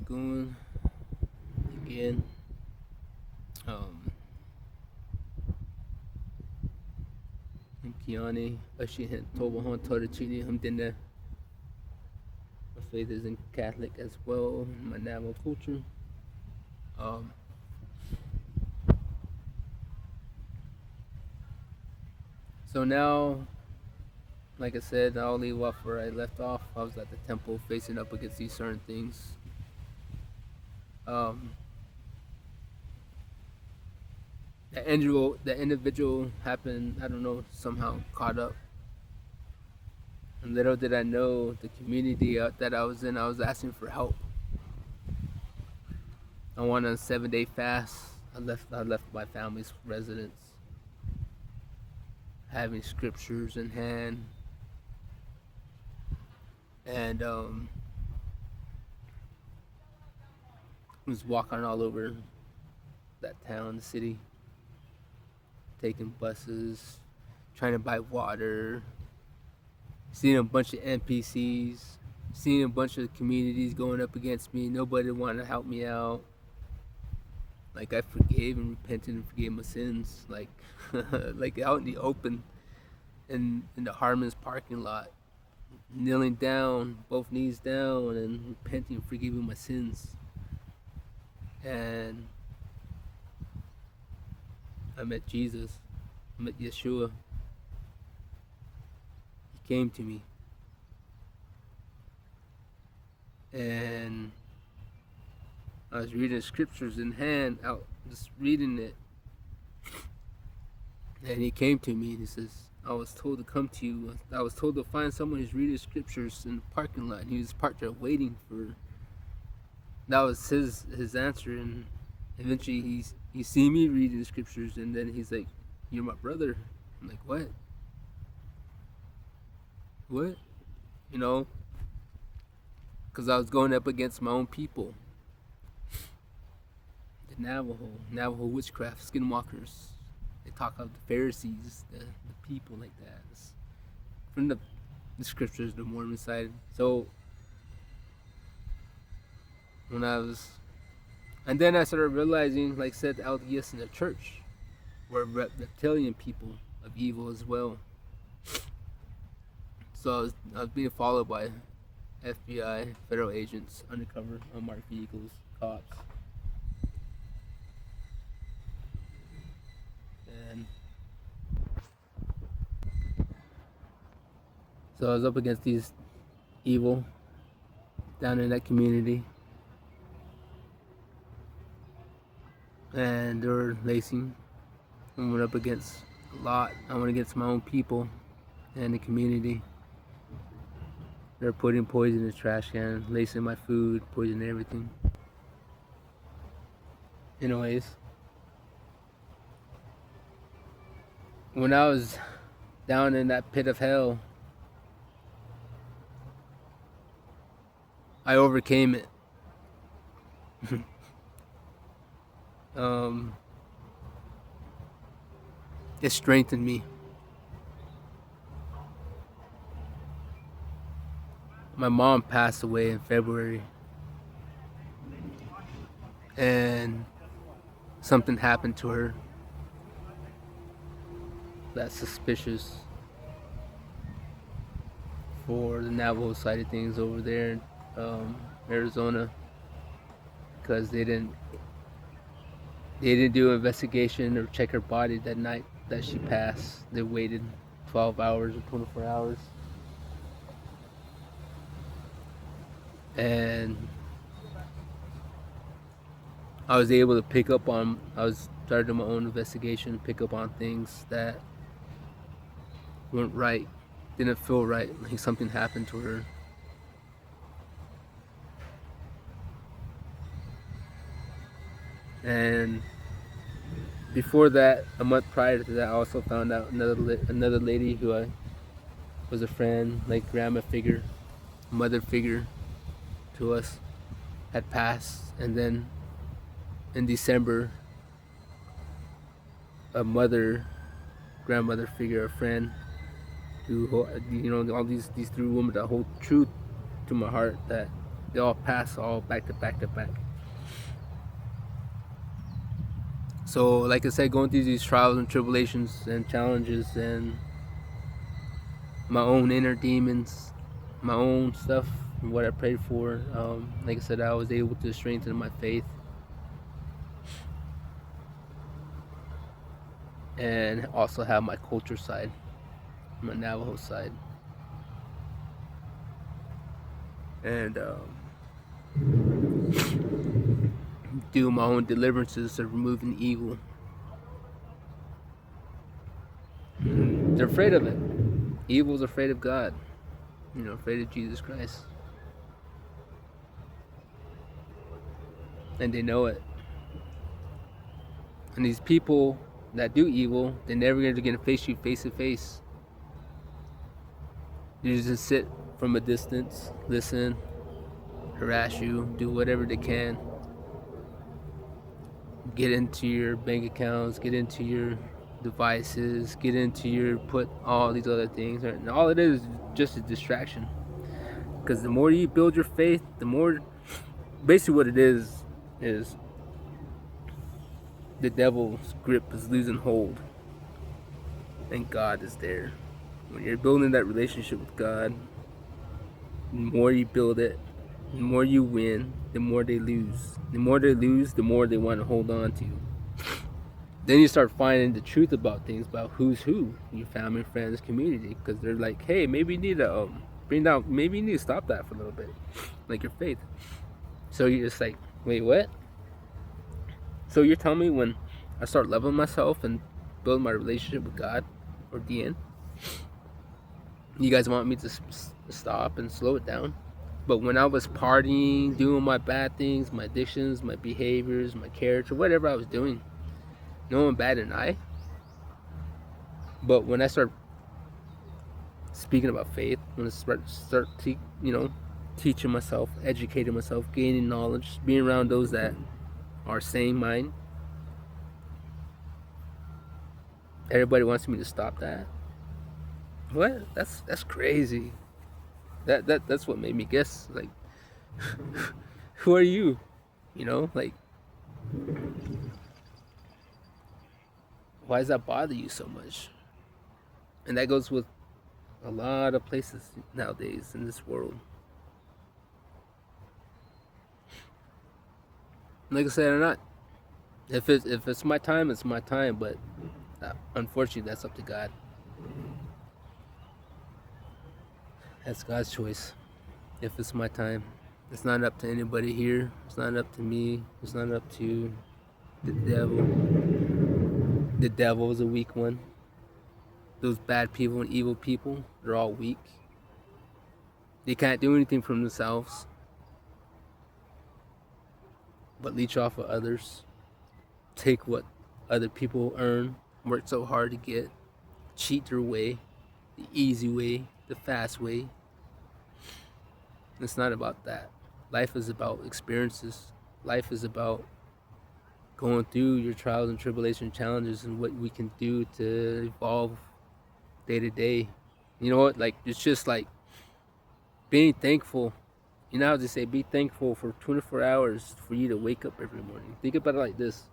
going again. Um, I'm Kiani, Ashihan Tobahan Torachini, Humdinda. My faith is in Catholic as well, in my Navajo culture. Um, so now, like I said, I'll leave off where I left off. I was at the temple facing up against these certain things. Um, the individual happened, I don't know, somehow caught up. And little did I know the community that I was in, I was asking for help. I went on a 7-day fast. I left my family's residence, having scriptures in hand, and was walking all over that town, the city, taking buses, trying to buy water, seeing a bunch of NPCs, seeing a bunch of communities going up against me. Nobody wanted to help me out. Like I forgave and repented and forgave my sins, like like out in the open, in the Harmon's parking lot, kneeling down, both knees down, and repenting and forgiving my sins. And I met Jesus. I met Yeshua. He came to me. And I was reading scriptures in hand, out just reading it. And he came to me and he says, I was told to come to you. I was told to find someone who's reading scriptures in the parking lot. And he was parked there waiting for. That was his answer. And eventually he seen me reading the scriptures, and then he's like, "You're my brother." I'm like, "What? What?" You know, because I was going up against my own people, the Navajo witchcraft, skinwalkers. They talk of the Pharisees, the people like that. It's from the scriptures, the Mormon side. So when I was, and then I started realizing, like I said, the LDS in the church were reptilian people of evil as well. So I was being followed by FBI, federal agents, undercover, unmarked vehicles, cops. And so I was up against these evil down in that community. And they were lacing. I went up against a lot. I went against my own people and the community. They're putting poison in the trash can, lacing my food, poisoning everything. Anyways, when I was down in that pit of hell, I overcame it. It strengthened me. My mom passed away in February, and something happened to her that's suspicious for the Navajo side of things over there in Arizona, because they didn't do an investigation or check her body that night that she passed. They waited 12 hours or 24 hours. And I was able to I was starting my own investigation, pick up on things that weren't right, didn't feel right, like something happened to her. And before that, a month prior to that, I also found out another lady who I was a friend, like grandma figure, mother figure to us, had passed. And then in December, a grandmother figure, a friend, who, all these three women that hold true to my heart, that They all pass all back to back to back. So, like I said, going through these trials and tribulations and challenges and my own inner demons, my own stuff, what I prayed for. Like I said, I was able to strengthen my faith and also have my culture side, my Navajo side, and do my own deliverances of removing evil. They're afraid of it. Evil's afraid of God, afraid of Jesus Christ. And they know it. And these people that do evil, they're never going to face you face to face. You just sit from a distance, listen, harass you, do whatever they can. Get into your bank accounts, get into your devices, get into your put all these other things. And all it is just a distraction. Because the more you build your faith, the more, basically what it is the devil's grip is losing hold. And God is there. When you're building that relationship with God, the more you build it, the more you win, the more they lose. The more they lose, the more they want to hold on to. Then you start finding the truth about things, about who's who, your family, friends, community, because they're like, hey, maybe you need to bring down, maybe you need to stop that for a little bit, like your faith. So you're just like, wait, what? So you're telling me when I start loving myself and building my relationship with God, or the end, you guys want me to stop and slow it down? But when I was partying, doing my bad things, my addictions, my behaviors, my character, whatever I was doing, no one batted an eye. But when I start speaking about faith, when I start teaching myself, educating myself, gaining knowledge, being around those that are sane mind, everybody wants me to stop that. What? That's crazy. That's what made me guess. Like, who are you? Like, why does that bother you so much? And that goes with a lot of places nowadays in this world. Like I said, or not, if it's my time, it's my time. But unfortunately, that's up to God. That's God's choice. If it's my time, it's not up to anybody here. It's not up to me. It's not up to the devil. The devil is a weak one. Those bad people and evil people, they're all weak. They can't do anything for themselves but leech off of others, take what other people earn, work so hard to get, cheat their way, the easy way, the fast way. It's not about that. Life is about experiences. Life is about going through your trials and tribulation challenges and what we can do to evolve day to day. You know what? Like, it's just like being thankful. How they say, be thankful for 24 hours for you to wake up every morning. Think about it like this.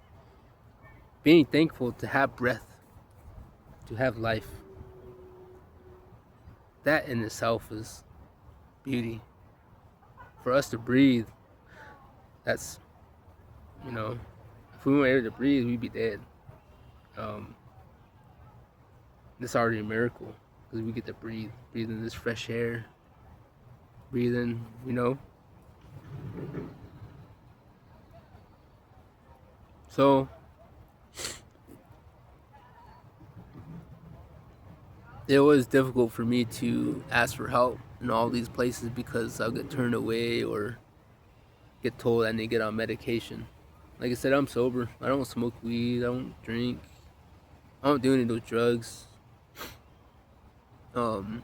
Being thankful to have breath, to have life. That in itself is beauty. For us to breathe, that's, if we weren't able to breathe, we'd be dead. It's already a miracle because we get to breathe in this fresh air, breathing, So, it was difficult for me to ask for help in all these places because I'll get turned away or get told I need to get on medication. Like I said, I'm sober. I don't smoke weed. I don't drink. I don't do any of those drugs. And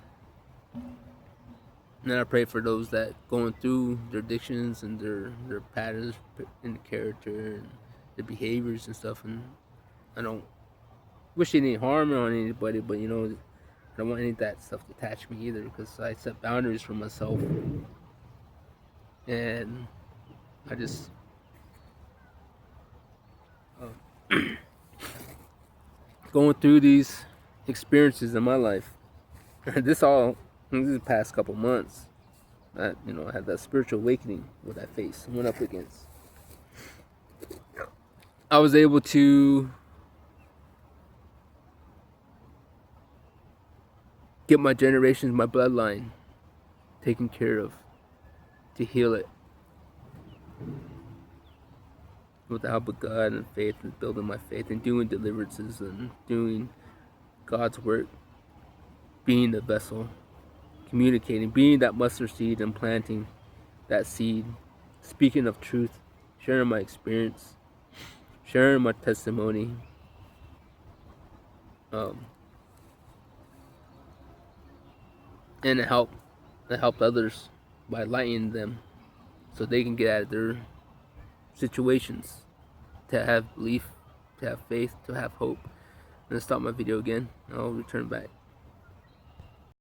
then I pray for those that going through their addictions and their patterns in the character and their behaviors and stuff. And I don't wish any harm on anybody, but I don't want any of that stuff to attach me either, because I set boundaries for myself. And I just going through these experiences in my life. This is the past couple months that I had that spiritual awakening what I faced and went up against. I was able to get my generations, my bloodline taken care of, to heal it with the help of God and faith, and building my faith and doing deliverances and doing God's work, being the vessel, communicating, being that mustard seed and planting that seed, speaking of truth, sharing my experience, sharing my testimony, and to help others by enlightening them so they can get out of their situations, to have belief, to have faith, to have hope. I'm gonna stop my video again. I'll return back.